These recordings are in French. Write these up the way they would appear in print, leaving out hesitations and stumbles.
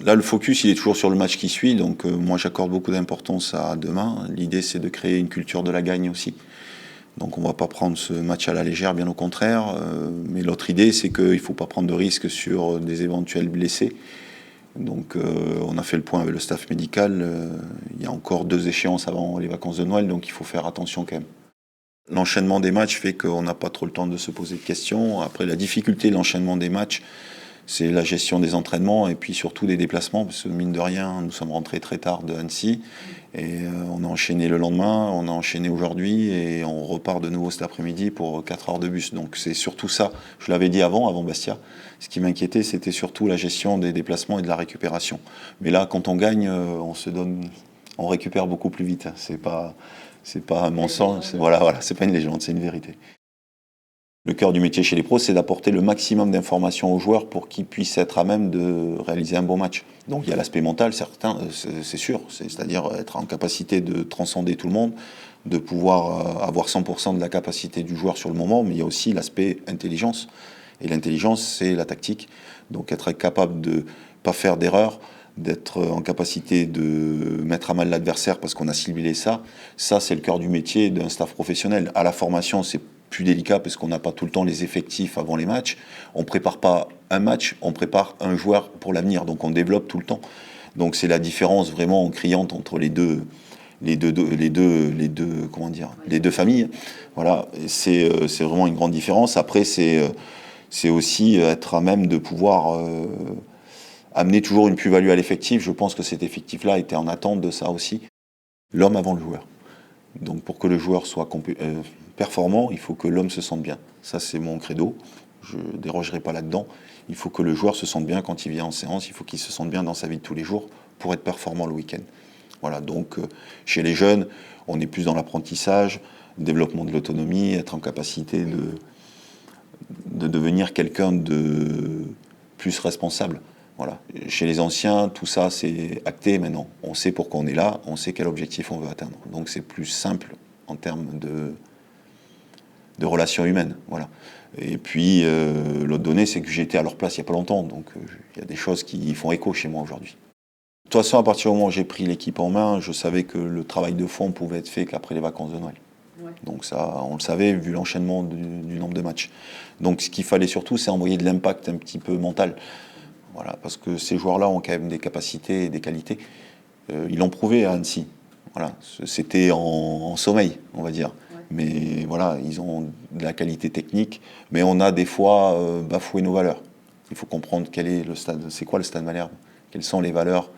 Là, le focus, il est toujours sur le match qui suit. Donc, moi, j'accorde beaucoup d'importance à demain. L'idée, c'est de créer une culture de la gagne aussi. Donc, on ne va pas prendre ce match à la légère, bien au contraire. Mais l'autre idée, c'est qu'il ne faut pas prendre de risques sur des éventuels blessés. Donc, on a fait le point avec le staff médical. Il y a encore 2 échéances avant les vacances de Noël, donc il faut faire attention quand même. L'enchaînement des matchs fait qu'on n'a pas trop le temps de se poser de questions. Après, la difficulté de l'enchaînement des matchs, c'est la gestion des entraînements et puis surtout des déplacements, parce que mine de rien, nous sommes rentrés très tard de Annecy et on a enchaîné le lendemain, on a enchaîné aujourd'hui et on repart de nouveau cet après-midi pour 4 heures de bus. Donc c'est surtout ça, je l'avais dit avant Bastia, ce qui m'inquiétait, c'était surtout la gestion des déplacements et de la récupération. Mais là, quand on gagne, on récupère beaucoup plus vite. C'est pas un mensonge, voilà, c'est pas une légende, c'est une vérité. Le cœur du métier chez les pros, c'est d'apporter le maximum d'informations aux joueurs pour qu'ils puissent être à même de réaliser un bon match. Donc il y a l'aspect mental, certain, c'est sûr, c'est-à-dire être en capacité de transcender tout le monde, de pouvoir avoir 100% de la capacité du joueur sur le moment, mais il y a aussi l'aspect intelligence. Et l'intelligence, c'est la tactique. Donc être capable de ne pas faire d'erreur, d'être en capacité de mettre à mal l'adversaire parce qu'on a ciblé ça c'est le cœur du métier d'un staff professionnel. À la formation, c'est plus délicat parce qu'on n'a pas tout le temps les effectifs avant les matchs. On ne prépare pas un match, on prépare un joueur pour l'avenir. Donc on développe tout le temps. Donc c'est la différence vraiment criante entre les deux familles. Voilà, c'est vraiment une grande différence. Après, c'est aussi être à même de pouvoir amener toujours une plus-value à l'effectif. Je pense que cet effectif-là était en attente de ça aussi. L'homme avant le joueur. Donc pour que le joueur soit performant, il faut que l'homme se sente bien. Ça, c'est mon credo. Je ne dérogerai pas là-dedans. Il faut que le joueur se sente bien quand il vient en séance. Il faut qu'il se sente bien dans sa vie de tous les jours pour être performant le week-end. Voilà, donc chez les jeunes, on est plus dans l'apprentissage, développement de l'autonomie, être en capacité de devenir quelqu'un de plus responsable. Voilà. Chez les anciens, tout ça, c'est acté maintenant. On sait pourquoi on est là, on sait quel objectif on veut atteindre. Donc c'est plus simple en termes de relations humaines. Voilà. Et puis, l'autre donnée, c'est que j'étais à leur place il n'y a pas longtemps. Donc il y a des choses qui font écho chez moi aujourd'hui. De toute façon, à partir du moment où j'ai pris l'équipe en main, je savais que le travail de fond pouvait être fait qu'après les vacances de Noël. Ouais. Donc ça, on le savait, vu l'enchaînement du nombre de matchs. Donc ce qu'il fallait surtout, c'est envoyer de l'impact un petit peu mental. Voilà, parce que ces joueurs-là ont quand même des capacités et des qualités. Ils l'ont prouvé à Annecy. Voilà, c'était en sommeil, on va dire. Ouais. Mais voilà, ils ont de la qualité technique, mais on a des fois bafoué nos valeurs. Il faut comprendre quel est le stade, c'est quoi le Stade Malherbe, quelles sont les valeurs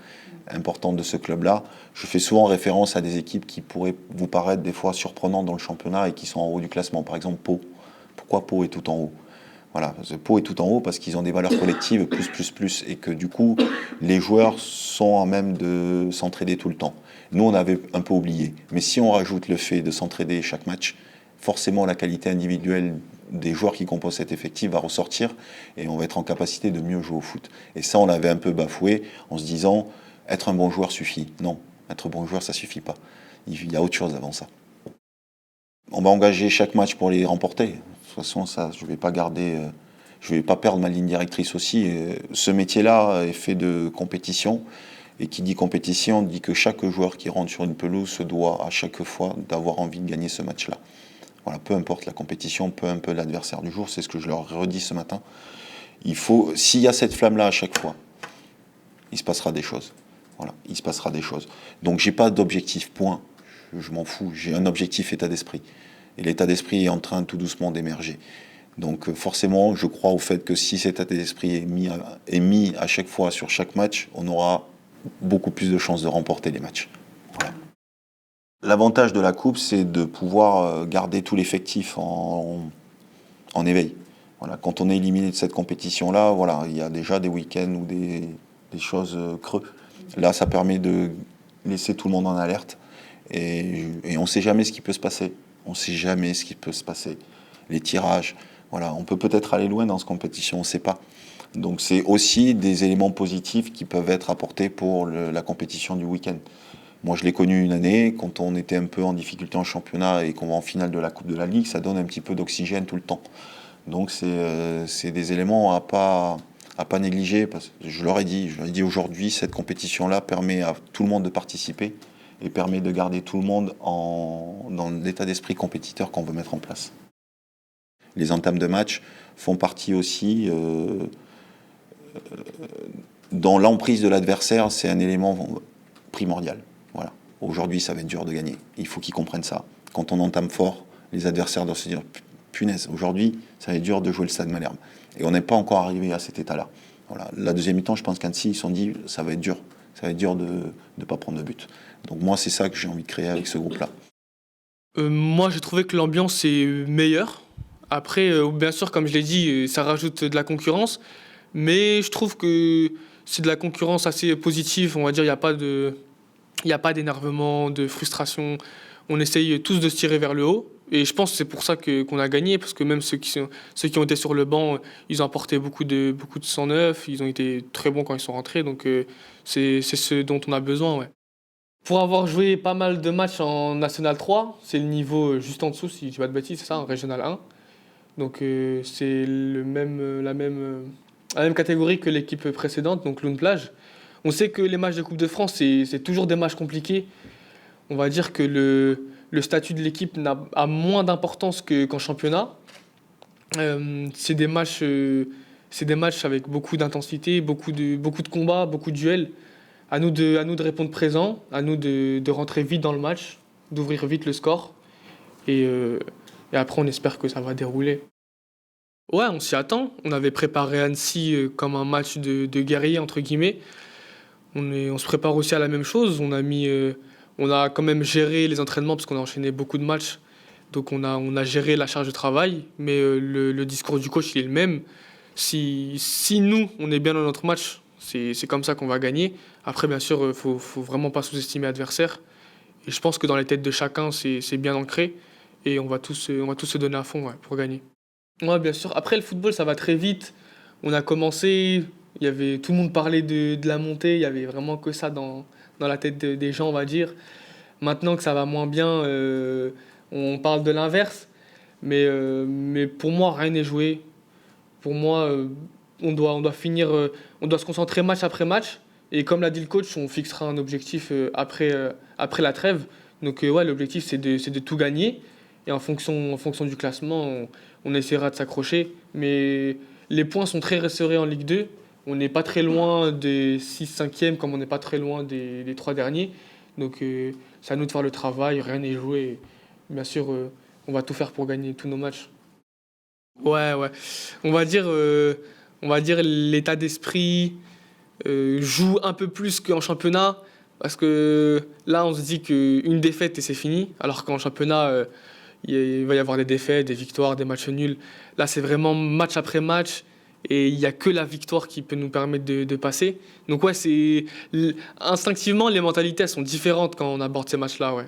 importantes de ce club-là. Je fais souvent référence à des équipes qui pourraient vous paraître des fois surprenantes dans le championnat et qui sont en haut du classement. Par exemple, Pau. Pourquoi Pau est tout en haut ? Voilà, Pau est tout en haut parce qu'ils ont des valeurs collectives plus, et que du coup, les joueurs sont à même de s'entraider tout le temps. Nous, on avait un peu oublié. Mais si on rajoute le fait de s'entraider chaque match, forcément, la qualité individuelle des joueurs qui composent cet effectif va ressortir et on va être en capacité de mieux jouer au foot. Et ça, on l'avait un peu bafoué en se disant, être un bon joueur suffit. Non, être un bon joueur, ça suffit pas. Il y a autre chose avant ça. On va engager chaque match pour les remporter. De toute façon, ça, je vais pas perdre ma ligne directrice aussi. Ce métier-là est fait de compétition. Et qui dit compétition dit que chaque joueur qui rentre sur une pelouse se doit à chaque fois d'avoir envie de gagner ce match-là. Voilà, peu importe la compétition, peu importe l'adversaire du jour, c'est ce que je leur redis ce matin. S'il y a cette flamme-là à chaque fois, il se passera des choses. Voilà, il se passera des choses. Donc j'ai pas d'objectif, point. Je m'en fous. J'ai un objectif état d'esprit. Et l'état d'esprit est en train tout doucement d'émerger. Donc forcément, je crois au fait que si cet état d'esprit est mis à chaque fois sur chaque match, on aura beaucoup plus de chances de remporter les matchs. Voilà. L'avantage de la Coupe, c'est de pouvoir garder tout l'effectif en éveil. Voilà. Quand on est éliminé de cette compétition-là, voilà, il y a déjà des week-ends ou des choses creux. Là, ça permet de laisser tout le monde en alerte. Et on ne sait jamais ce qui peut se passer. On ne sait jamais ce qui peut se passer. Les tirages, voilà, on peut-être aller loin dans cette compétition, on ne sait pas. Donc c'est aussi des éléments positifs qui peuvent être apportés pour la compétition du week-end. Moi, je l'ai connu une année, quand on était un peu en difficulté en championnat et qu'on va en finale de la Coupe de la Ligue, ça donne un petit peu d'oxygène tout le temps. Donc c'est des éléments à pas à pas négliger, parce que je leur ai dit aujourd'hui, cette compétition-là permet à tout le monde de participer et permet de garder tout le monde dans l'état d'esprit compétiteur qu'on veut mettre en place. Les entames de match font partie aussi, dans l'emprise de l'adversaire, c'est un élément primordial. Voilà. Aujourd'hui, ça va être dur de gagner. Il faut qu'ils comprennent ça. Quand on entame fort, les adversaires doivent se dire punaise, aujourd'hui, ça va être dur de jouer le Stade Malherbe. Et on n'est pas encore arrivé à cet état-là. Voilà. La deuxième mi-temps, je pense qu'Annecy, ils se sont dit ça va être dur. Ça va être dur de ne pas prendre de but. Donc moi, c'est ça que j'ai envie de créer avec ce groupe-là. Moi, j'ai trouvé que l'ambiance est meilleure. Après, bien sûr, comme je l'ai dit, ça rajoute de la concurrence. Mais je trouve que c'est de la concurrence assez positive. On va dire, il y a pas d'énervement, de frustration. On essaye tous de se tirer vers le haut. Et je pense que c'est pour ça qu'on a gagné. Parce que même ceux qui ont été sur le banc, ils ont apporté beaucoup de sang neuf. Ils ont été très bons quand ils sont rentrés. Donc, c'est ce dont on a besoin, ouais. Pour avoir joué pas mal de matchs en National 3, c'est le niveau juste en dessous, si je dis pas de bêtises, c'est ça, en Régional 1. Donc c'est la même catégorie que l'équipe précédente, donc Lune Plage. On sait que les matchs de Coupe de France, c'est toujours des matchs compliqués. On va dire que le statut de l'équipe a moins d'importance qu'en championnat. C'est des matchs avec beaucoup d'intensité, beaucoup de combats, beaucoup de duels. À nous de répondre présent, à nous de rentrer vite dans le match, d'ouvrir vite le score. Et après, on espère que ça va dérouler. Ouais, on s'y attend. On avait préparé Annecy comme un match de guerrier, entre guillemets. On se prépare aussi à la même chose. On a quand même géré les entraînements parce qu'on a enchaîné beaucoup de matchs. Donc on a géré la charge de travail. Mais le discours du coach, il est le même. Si nous, on est bien dans notre match, c'est comme ça qu'on va gagner. Après, bien sûr, faut vraiment pas sous-estimer l'adversaire. Et je pense que dans les têtes de chacun, c'est bien ancré. Et on va tous se donner à fond, ouais, pour gagner. Ouais, bien sûr. Après, le football, ça va très vite. On a commencé, tout le monde parlait de la montée. Il y avait vraiment que ça dans la tête des gens, on va dire. Maintenant que ça va moins bien, on parle de l'inverse. Mais pour moi, rien n'est joué. Pour moi, on doit se concentrer match après match. Et comme l'a dit le coach, on fixera un objectif après la trêve. Donc ouais, l'objectif c'est de tout gagner. Et en fonction du classement, on essaiera de s'accrocher. Mais les points sont très resserrés en Ligue 2. On n'est pas très loin des 6-5e comme on n'est pas très loin des 3 derniers. Donc c'est à nous de faire le travail, rien n'est joué. Bien sûr, on va tout faire pour gagner tous nos matchs. Ouais, ouais. On va dire, euh, on va dire l'état d'esprit joue un peu plus qu'en championnat. Parce que là, on se dit qu'une défaite et c'est fini. Alors qu'en championnat, il va y avoir des défaites, des victoires, des matchs nuls. Là, c'est vraiment match après match. Et il n'y a que la victoire qui peut nous permettre de passer. Donc ouais, instinctivement, les mentalités elles sont différentes quand on aborde ces matchs-là, ouais.